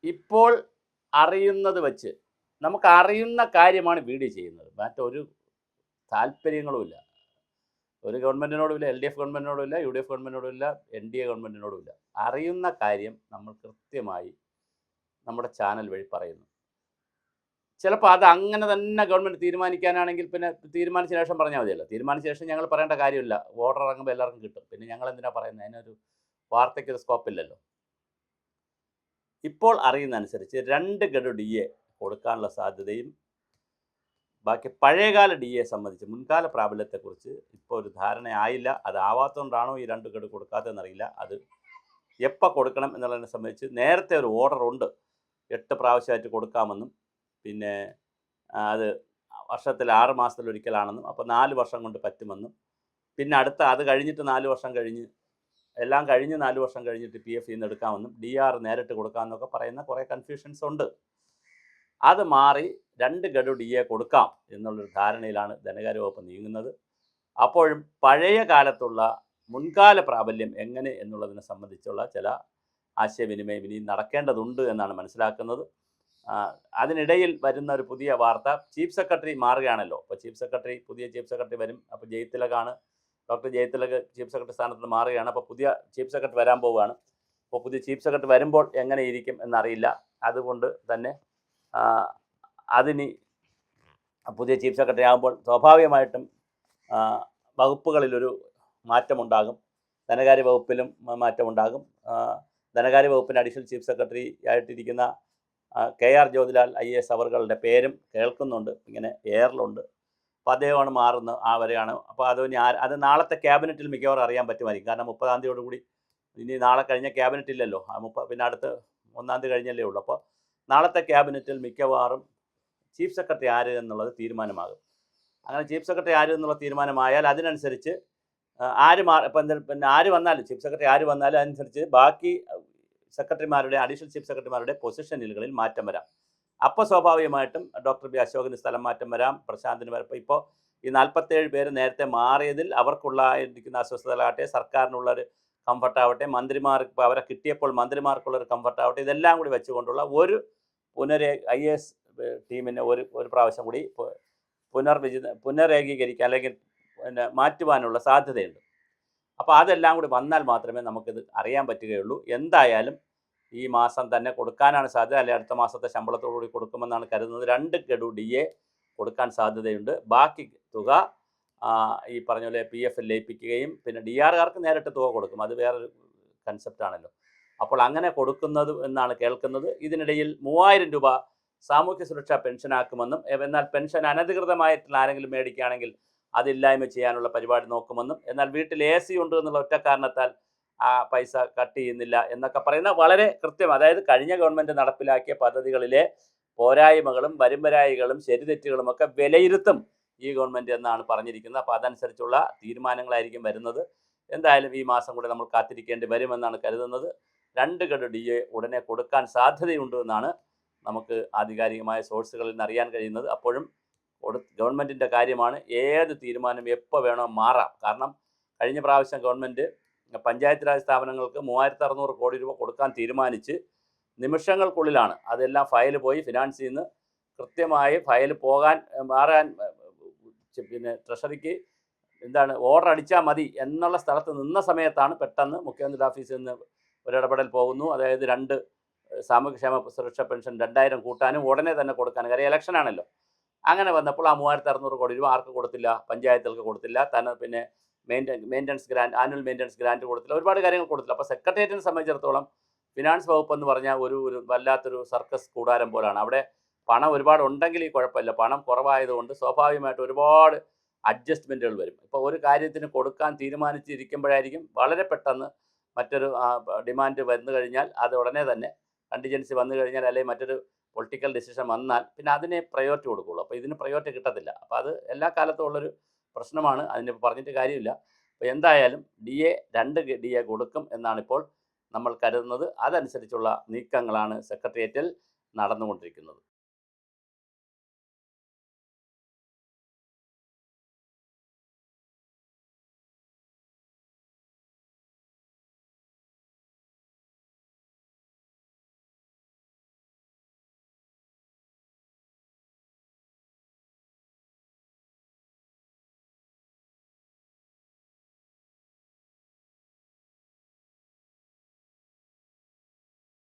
ഇപ്പോൾ അറിയുന്നത് വെച്ച് നമുക്കറിയുന്ന കാര്യമാണ് വീഡിയോ ചെയ്യുന്നത്. മറ്റൊരു താല്പര്യങ്ങളുമില്ല. ഒരു ഗവൺമെൻറ്റിനോടുമില്ല, LDF ഗവൺമെൻറ്റിനോടുമില്ല, UDF ഗവൺമെൻറ്റിനോടുമില്ല, NDA ഗവൺമെൻറ്റിനോടുമില്ല. അറിയുന്ന കാര്യം നമ്മൾ കൃത്യമായി നമ്മുടെ ചാനൽ വഴി പറയുന്നു. ചിലപ്പോൾ അത് അങ്ങനെ തന്നെ ഗവൺമെൻറ് തീരുമാനിക്കാനാണെങ്കിൽ പിന്നെ തീരുമാനിച്ച ശേഷം പറഞ്ഞാൽ മതിയല്ലോ. തീരുമാനിച്ച ശേഷം ഞങ്ങൾ പറയേണ്ട കാര്യമില്ല. ഓർഡർ ഇറങ്ങുമ്പോൾ എല്ലാവർക്കും കിട്ടും. പിന്നെ ഞങ്ങൾ എന്തിനാണ് പറയുന്നത്? അതിനൊരു വാർത്തയ്ക്കൊരു സ്കോപ്പില്ലല്ലോ. ഇപ്പോൾ അറിയുന്നതനുസരിച്ച് 2 ഗഡു DA കൊടുക്കാനുള്ള സാധ്യതയും ബാക്കി പഴയകാല DA സംബന്ധിച്ച് മുൻകാല പ്രാബല്യത്തെക്കുറിച്ച് ഇപ്പോൾ ഒരു ധാരണയായില്ല. അതാവാത്തതുകൊണ്ടാണോ ഈ 2 ഗഡു കൊടുക്കാത്തതെന്നറിയില്ല. അത് എപ്പോൾ കൊടുക്കണം എന്നുള്ളതിനെ സംബന്ധിച്ച് നേരത്തെ ഒരു ഓർഡർ ഉണ്ട്. 8 പ്രാവശ്യമായിട്ട് കൊടുക്കാമെന്നും പിന്നെ അത് വർഷത്തിൽ 6 മാസത്തിലൊരിക്കലാണെന്നും അപ്പോൾ 4 വർഷം കൊണ്ട് പറ്റുമെന്നും പിന്നെ അടുത്ത അത് കഴിഞ്ഞിട്ട് 4 വർഷം കഴിഞ്ഞ് എല്ലാം കഴിഞ്ഞ് 4 വർഷം കഴിഞ്ഞിട്ട് PF നിന്ന് എടുക്കാമെന്നും DR നേരിട്ട് കൊടുക്കാമെന്നൊക്കെ പറയുന്ന കുറേ കൺഫ്യൂഷൻസ് ഉണ്ട്. അത് മാറി 2 ഗഡു DA കൊടുക്കാം എന്നുള്ളൊരു ധാരണയിലാണ് ധനകാര്യ വകുപ്പ് നീങ്ങുന്നത്. അപ്പോഴും പഴയ കാലത്തുള്ള മുൻകാല പ്രാബല്യം എങ്ങനെ എന്നുള്ളതിനെ സംബന്ധിച്ചുള്ള ചില ആശയവിനിമയം ഇനി നടക്കേണ്ടതുണ്ട് എന്നാണ് മനസ്സിലാക്കുന്നത്. അതിനിടയിൽ വരുന്ന ഒരു പുതിയ വാർത്ത, ചീഫ് സെക്രട്ടറി മാറുകയാണല്ലോ. അപ്പോൾ പുതിയ ചീഫ് സെക്രട്ടറി വരും. അപ്പോൾ ജയതിലകാണ്, ഡോക്ടർ ജയതിലക് ചീഫ് സെക്രട്ടറി സ്ഥാനത്ത് നിന്ന് മാറുകയാണ്. അപ്പോൾ പുതിയ ചീഫ് സെക്രട്ടറി വരാൻ പോവുകയാണ്. അപ്പോൾ പുതിയ ചീഫ് സെക്രട്ടറി വരുമ്പോൾ എങ്ങനെ ഇരിക്കും എന്നറിയില്ല. അതുകൊണ്ട് തന്നെ അതിനി പുതിയ ചീഫ് സെക്രട്ടറി ആകുമ്പോൾ സ്വാഭാവികമായിട്ടും വകുപ്പുകളിലൊരു മാറ്റമുണ്ടാകും. ധനകാര്യ വകുപ്പിലും മാറ്റമുണ്ടാകും. ധനകാര്യ വകുപ്പിൻ്റെ അഡീഷണൽ ചീഫ് സെക്രട്ടറി ആയിട്ടിരിക്കുന്ന KR ജ്യോതിലാൽ IAS അവറുകളുടെ പേരും കേൾക്കുന്നുണ്ട്, ഇങ്ങനെ എയറിലുണ്ട്. അപ്പോൾ അദ്ദേഹമാണ് മാറുന്നത്, ആ വരെയാണ്. അപ്പോൾ അത് നാളത്തെ ക്യാബിനറ്റിൽ മിക്കവാറും അറിയാൻ പറ്റുമായിരിക്കും. കാരണം 30-ാം തീയതിയോടുകൂടി ഇനി നാളെ കഴിഞ്ഞ ക്യാബിനറ്റ് ഇല്ലല്ലോ, പിന്നെ അടുത്ത് 1-ാം തീയതി കഴിഞ്ഞല്ലേ ഉള്ളൂ. അപ്പോൾ നാളത്തെ ക്യാബിനറ്റിൽ മിക്കവാറും ചീഫ് സെക്രട്ടറി ആര് എന്നുള്ളത് തീരുമാനമാകും. അങ്ങനെ ചീഫ് സെക്രട്ടറി ആര് എന്നുള്ള തീരുമാനമായാൽ അതിനനുസരിച്ച് പിന്നെ ആര് വന്നാലും ചീഫ് സെക്രട്ടറി ആര് വന്നാലും അതനുസരിച്ച് ബാക്കി സെക്രട്ടറിമാരുടെ അഡീഷണൽ ചീഫ് സെക്രട്ടറിമാരുടെ പൊസിഷനുകളിൽ മാറ്റം വരാം. അപ്പോൾ സ്വാഭാവികമായിട്ടും ഡോക്ടർ B അശോകന് സ്ഥലം മാറ്റം വരാം, പ്രശാന്തിന് വരാം. ഇപ്പോൾ ഈ 47 പേര് നേരത്തെ മാറിയതിൽ അവർക്കുള്ളായിരിക്കുന്ന അസ്വസ്ഥതകളാകട്ടെ, സർക്കാരിനുള്ളൊരു കംഫർട്ടാവട്ടെ, മന്ത്രിമാർക്ക് ഇപ്പോൾ അവരെ കിട്ടിയപ്പോൾ മന്ത്രിമാർക്കുള്ളൊരു കംഫർട്ടാവട്ടെ, ഇതെല്ലാം കൂടി വെച്ചുകൊണ്ടുള്ള ഒരു IAS ടീമിനെ ഒരു പ്രാവശ്യം കൂടി പുനരേകീകരിക്കാൻ അല്ലെങ്കിൽ പിന്നെ മാറ്റുവാനുള്ള സാധ്യതയുണ്ട്. അപ്പോൾ അതെല്ലാം കൂടി വന്നാൽ മാത്രമേ നമുക്കിത് അറിയാൻ പറ്റുകയുള്ളൂ. എന്തായാലും ഈ മാസം തന്നെ കൊടുക്കാനാണ് സാധ്യത, അല്ലെങ്കിൽ അടുത്ത മാസത്തെ ശമ്പളത്തോടുകൂടി കൊടുക്കുമെന്നാണ് കരുതുന്നത്. 2 ഗഡു DA കൊടുക്കാൻ സാധ്യതയുണ്ട്. ബാക്കി തുക ഈ പറഞ്ഞ പോലെ PF ലയിപ്പിക്കുകയും പിന്നെ DRകാർക്ക് നേരിട്ട് തുക കൊടുക്കും. അത് വേറൊരു കൺസെപ്റ്റാണല്ലോ. അപ്പോൾ അങ്ങനെ കൊടുക്കുന്നത് എന്നാണ് കേൾക്കുന്നത്. ഇതിനിടയിൽ 3000 രൂപ സാമൂഹ്യ സുരക്ഷാ പെൻഷനാക്കുമെന്നും, എന്നാൽ പെൻഷൻ അനധികൃതമായിട്ടുള്ള ആരെങ്കിലും മേടിക്കുകയാണെങ്കിൽ അതില്ലായ്മ ചെയ്യാനുള്ള പരിപാടി നോക്കുമെന്നും, എന്നാൽ വീട്ടിൽ AC ഉണ്ട് എന്നുള്ള ഒറ്റ കാരണത്താൽ ആ പൈസ കട്ട് ചെയ്യുന്നില്ല എന്നൊക്കെ പറയുന്ന വളരെ കൃത്യം. അതായത് കഴിഞ്ഞ ഗവൺമെൻറ് നടപ്പിലാക്കിയ പദ്ധതികളിലെ പോരായ്മകളും വരുംവരായികളും ശരിതെറ്റുകളും ഒക്കെ വിലയിരുത്തും ഈ ഗവൺമെൻറ് എന്നാണ് പറഞ്ഞിരിക്കുന്നത്. അപ്പോൾ അതനുസരിച്ചുള്ള തീരുമാനങ്ങളായിരിക്കും വരുന്നത്. എന്തായാലും ഈ മാസം കൂടെ നമ്മൾ കാത്തിരിക്കേണ്ടി വരുമെന്നാണ് കരുതുന്നത്. 2 ഗഡു DA ഉടനെ കൊടുക്കാൻ സാധ്യതയുണ്ട് എന്നാണ് നമുക്ക് ആധികാരികമായ സോഴ്സുകളിൽ നിന്ന് അറിയാൻ കഴിയുന്നത്. അപ്പോഴും ഗവൺമെൻറ്റിൻ്റെ കാര്യമാണ്, ഏത് തീരുമാനം എപ്പോൾ വേണോ മാറാം. കാരണം കഴിഞ്ഞ പ്രാവശ്യം ഗവൺമെൻറ് പഞ്ചായത്ത് രാജ് സ്ഥാപനങ്ങൾക്ക് 3600 കോടി രൂപ കൊടുക്കാൻ തീരുമാനിച്ച് നിമിഷങ്ങൾക്കുള്ളിലാണ് അതെല്ലാം ഫയൽ പോയി ഫിനാൻസിൽ നിന്ന് കൃത്യമായി ഫയൽ മാറാൻ പിന്നെ ട്രഷറിക്ക് ഓർഡർ അടിച്ചാൽ മതി എന്നുള്ള സ്ഥലത്ത് നിന്ന സമയത്താണ് പെട്ടെന്ന് മുഖ്യമന്ത്രി ഓഫീസിൽ നിന്ന് ഒരിടപെടൽ പോകുന്നു. അതായത് 2 സാമൂഹ്യക്ഷേമ സുരക്ഷാ പെൻഷൻ 2000 കൂട്ടാനും ഉടനെ തന്നെ കൊടുക്കാനും. കാര്യം ഇലക്ഷനാണല്ലോ. അങ്ങനെ വന്നപ്പോൾ ആ 3600 കോടി രൂപ ആർക്ക് കൊടുത്തില്ല? പഞ്ചായത്തുകൾക്ക് കൊടുത്തില്ല. പിന്നെ maintenance grand, annual maintenance grand കൊടുത്തില്ല. ഒരുപാട് കാര്യങ്ങൾ കൊടുത്തില്ല. അപ്പോൾ സെക്രട്ടേറിയറ്റിനെ സംബന്ധിച്ചിടത്തോളം ഫിനാൻസ് വകുപ്പ് എന്ന് പറഞ്ഞാൽ ഒരു വല്ലാത്തൊരു സർക്കസ് കൂടാരം പോലാണ്. അവിടെ പണം ഒരുപാട് ഉണ്ടെങ്കിൽ ഈ കുഴപ്പമില്ല. പണം കുറവായതുകൊണ്ട് സ്വാഭാവികമായിട്ട് ഒരുപാട് അഡ്ജസ്റ്റ്മെൻറ്റുകൾ വരും. ഇപ്പോൾ ഒരു കാര്യത്തിന് കൊടുക്കാൻ തീരുമാനിച്ചിരിക്കുമ്പോഴായിരിക്കും വളരെ പെട്ടെന്ന് മറ്റൊരു ഡിമാൻഡ് വന്നു കഴിഞ്ഞാൽ അത് ഉടനെ തന്നെ കണ്ടിജൻസി വന്നു കഴിഞ്ഞാൽ, അല്ലെങ്കിൽ മറ്റൊരു പൊളിറ്റിക്കൽ ഡിസിഷൻ വന്നാൽ പിന്നെ അതിനെ പ്രയോറിറ്റി കൊടുക്കുകയുള്ളൂ. അപ്പോൾ ഇതിന് പ്രയോറിറ്റി കിട്ടത്തില്ല. അപ്പോൾ അത് എല്ലാ കാലത്തും ഉള്ളൊരു പ്രശ്നമാണ്. അതിന് പറഞ്ഞിട്ട് കാര്യമില്ല. അപ്പോൾ എന്തായാലും 2 DA കൊടുക്കും എന്നാണിപ്പോൾ നമ്മൾ കരുതുന്നത്. അതനുസരിച്ചുള്ള നീക്കങ്ങളാണ് സെക്രട്ടേറിയറ്റിൽ നടന്നുകൊണ്ടിരിക്കുന്നത്.